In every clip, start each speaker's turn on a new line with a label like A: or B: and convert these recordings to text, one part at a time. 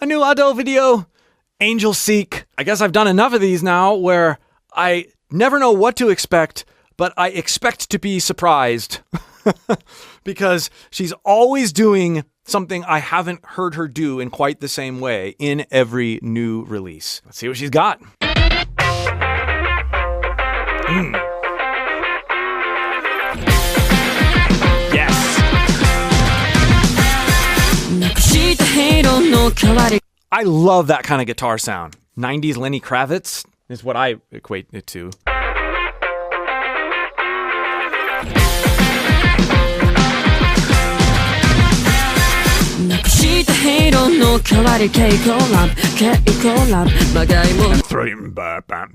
A: A new Adele video, Angelseek. I guess I've done enough of these now where I never know what to expect, but I expect to be surprised because she's always doing something I haven't heard her do in quite the same way in every new release. Let's see what she's got. Yes. I love that kind of guitar sound. 90s Lenny Kravitz is what I equate it to.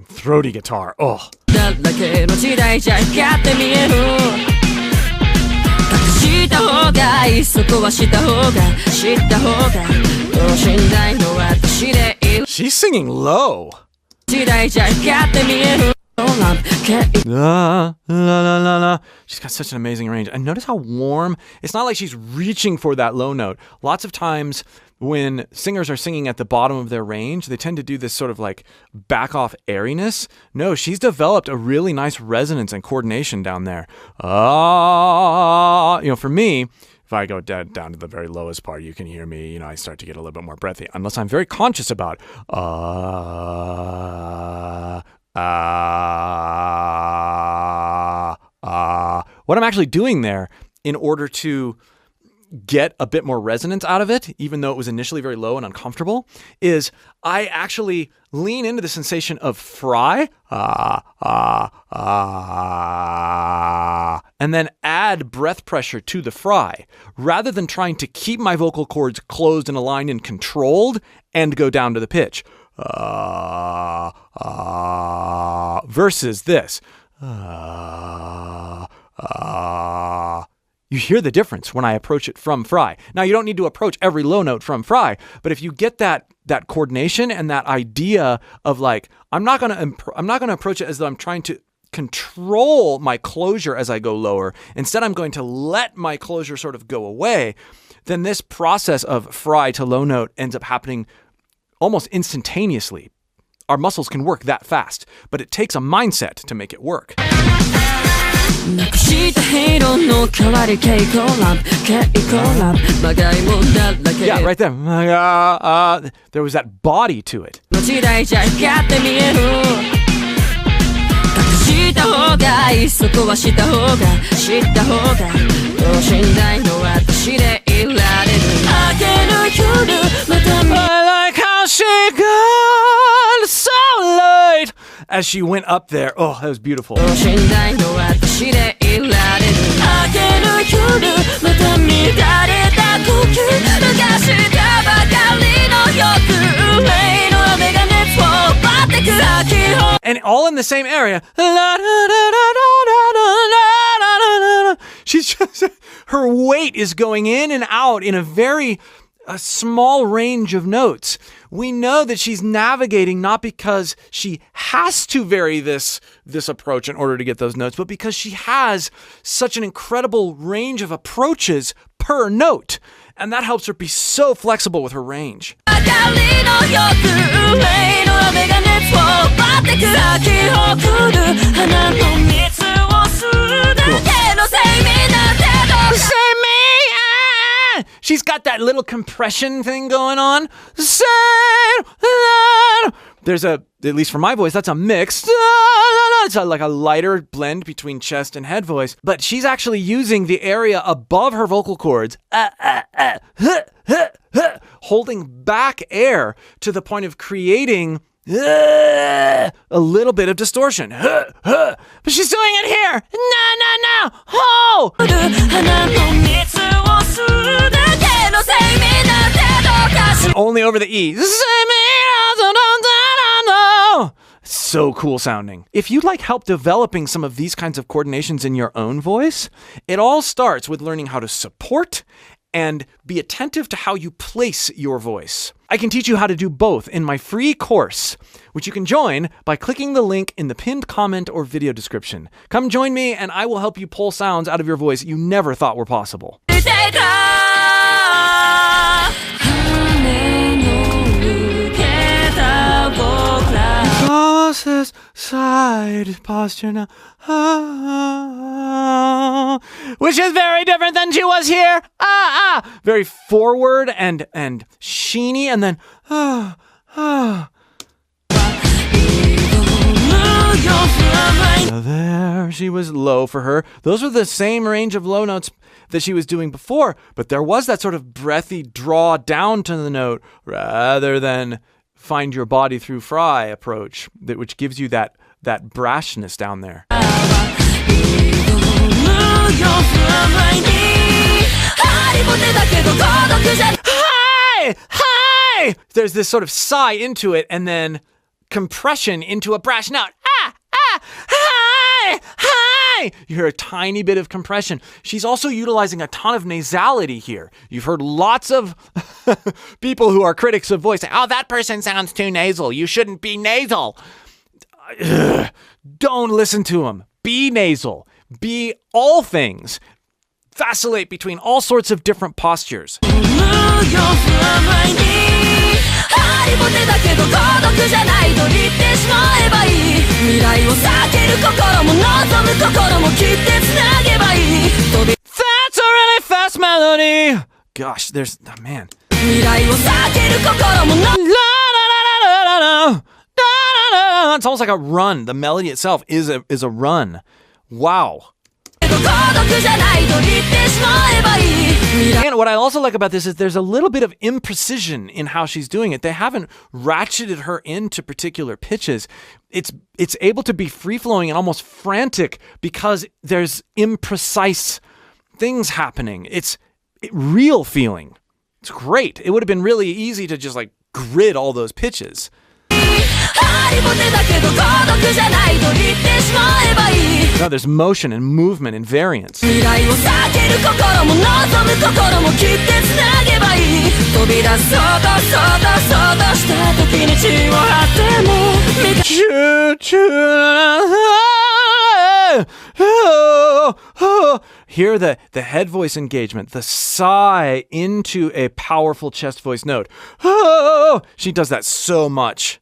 A: Throaty guitar. Oh. She's singing low. She's got such an amazing range. And notice how warm. It's not like she's reaching for that low note. Lots of times when singers are singing at the bottom of their range, they tend to do this sort of like back off airiness. No, she's developed a really nice resonance and coordination down there. For me, if I go down to the very lowest part, you can hear me, I start to get a little bit more breathy, unless I'm very conscious about what I'm actually doing there in order to get a bit more resonance out of it, even though it was initially very low and uncomfortable, is I actually lean into the sensation of fry, and then add breath pressure to the fry, rather than trying to keep my vocal cords closed and aligned and controlled and go down to the pitch. Versus this. You hear the difference when I approach it from fry. Now, you don't need to approach every low note from fry, but if you get that coordination and that idea of like, I'm not going to approach it as though I'm trying to control my closure as I go lower. Instead, I'm going to let my closure sort of go away. Then this process of fry to low note ends up happening almost instantaneously. Our muscles can work that fast, but it takes a mindset to make it work. Yeah, right there. There was that body to it. I like how she got so light as she went up there. Oh, that was beautiful. And all in the same area. She's just, her weight is going in and out in a very small range of notes. We know that she's navigating not because she has to vary this approach in order to get those notes, but because she has such an incredible range of approaches per note. And that helps her be so flexible with her range. She's got that little compression thing going on. There's at least for my voice, that's a mix. It's like a lighter blend between chest and head voice. But she's actually using the area above her vocal cords, holding back air to the point of creating a little bit of distortion. But she's doing it here. No. Ho! And only over the E. So cool sounding. If you'd like help developing some of these kinds of coordinations in your own voice, it all starts with learning how to support and be attentive to how you place your voice. I can teach you how to do both in my free course, which you can join by clicking the link in the pinned comment or video description. Come join me and I will help you pull sounds out of your voice you never thought were possible. posture now. Which is very different than she was here. Very forward and sheeny, and then there, she was low for her. Those were the same range of low notes that she was doing before, but there was that sort of breathy draw down to the note rather than find your body through Fry approach, which gives you that brashness down there. Hi! There's this sort of sigh into it and then compression into a brash note. Hi! You hear a tiny bit of compression. She's also utilizing a ton of nasality here. You've heard lots of people who are critics of voice say, oh, that person sounds too nasal. You shouldn't be nasal. Don't listen to them. Be nasal. Be all things. Vacillate between all sorts of different postures. That's a really fast melody. Gosh, there's man. It's almost like a run. The melody itself is a run. Wow. And what I also like about this is there's a little bit of imprecision in how she's doing it. They haven't ratcheted her into particular pitches. It's able to be free-flowing and almost frantic because there's imprecise things happening. It's real feeling. It's great. It would have been really easy to just like grid all those pitches. No, there's motion and movement and variance. Hear the head voice engagement, the sigh into a powerful chest voice note. She does that so much.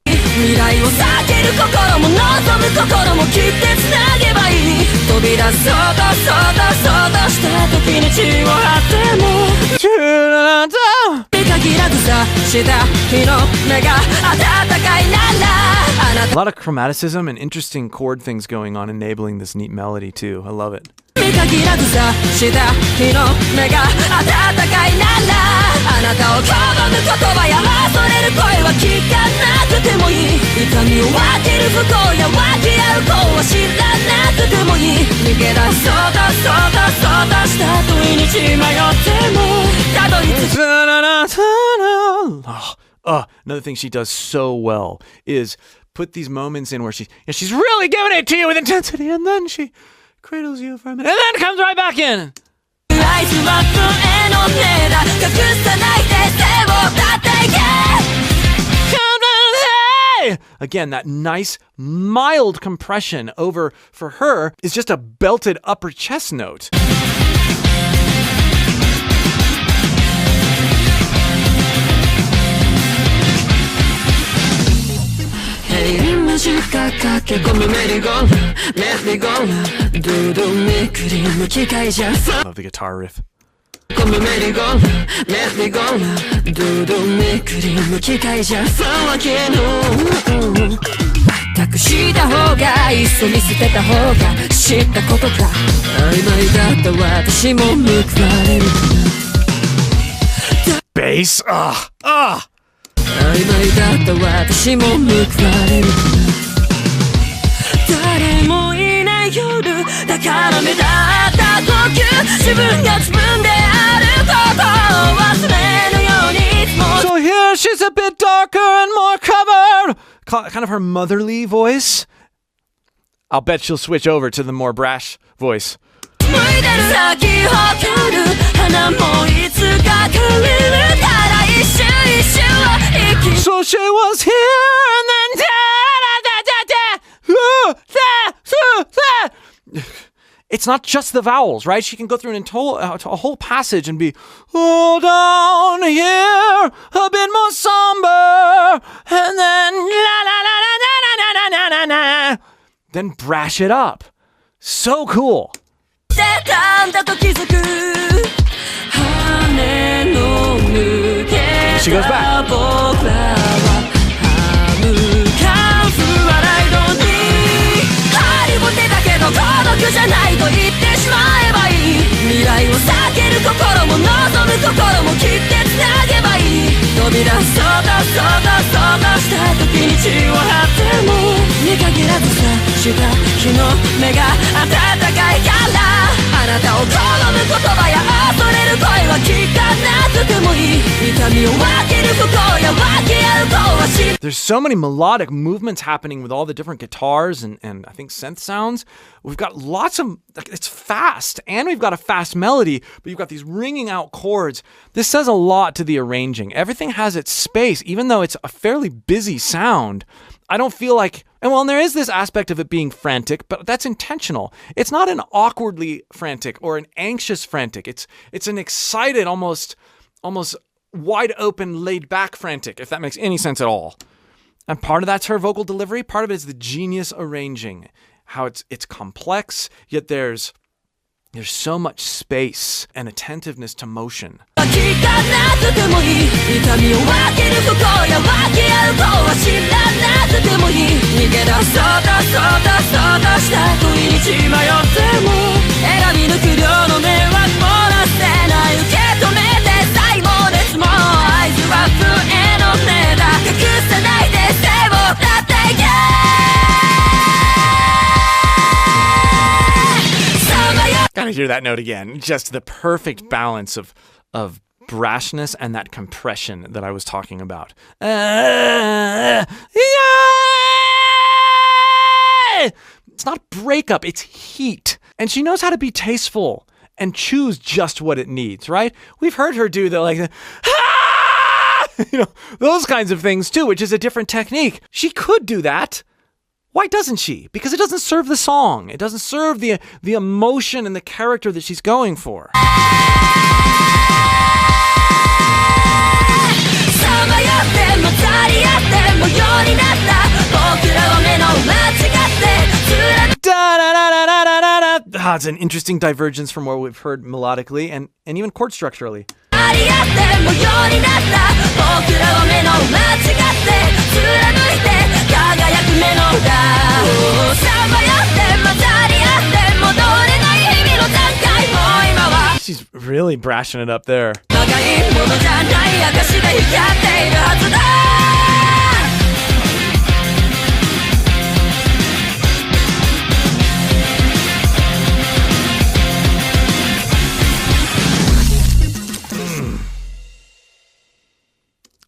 A: A lot of chromaticism and interesting chord things going on, enabling this neat melody too. I love it. Another thing she does so well is put these moments in where she's really giving it to you with intensity, and then she cradles you for a minute, and then comes right back in. Again, that nice, mild compression over, for her, is just a belted upper chest note. Love the guitar riff. Bass. So here she's a bit darker and more covered. Kind of her motherly voice. I'll bet she'll switch over to the more brash voice. So she was here and then it's not just the vowels, right? She can go through a whole passage and be, oh, down here, a bit more somber, and then la la la la la la la la la. then brash it up. So cool. She goes back. There's so many melodic movements happening with all the different guitars and I think synth sounds. We've got lots of, it's fast, and we've got a fast melody, but you've got these ringing out chords. This says a lot to the arranging. Everything has its space, even though it's a fairly busy sound. I don't feel like, and there is this aspect of it being frantic, but that's intentional. It's not an awkwardly frantic or an anxious frantic. It's an excited, almost wide open, laid back frantic, if that makes any sense at all. And part of that's her vocal delivery. Part of it is the genius arranging, how it's complex, yet there's so much space and attentiveness to motion. Gotta hear that note again. Just the perfect balance of brashness and that compression that I was talking about. It's not breakup, it's heat. And she knows how to be tasteful and choose just what it needs, right? We've heard her do those kinds of things too, which is a different technique. She could do that. Why doesn't she? Because it doesn't serve the song. It doesn't serve the emotion and the character that she's going for. It's an interesting divergence from what we've heard melodically and even chord structurally. She's really brashing it up there.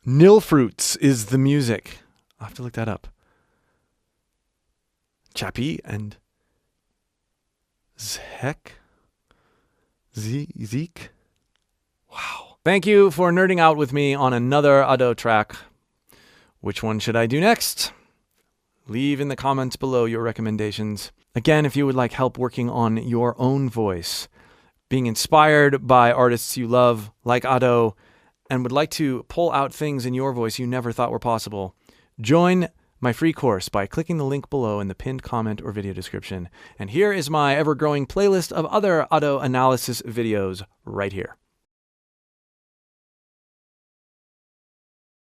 A: Nil Fruits is the music. I'll have to look that up. Chappie and Zeke. Wow. Thank you for nerding out with me on another Ado track. Which one should I do next? Leave in the comments below your recommendations. Again, if you would like help working on your own voice, being inspired by artists you love, like Ado, and would like to pull out things in your voice you never thought were possible, join my free course by clicking the link below in the pinned comment or video description. And here is my ever-growing playlist of other Ado analysis videos right here.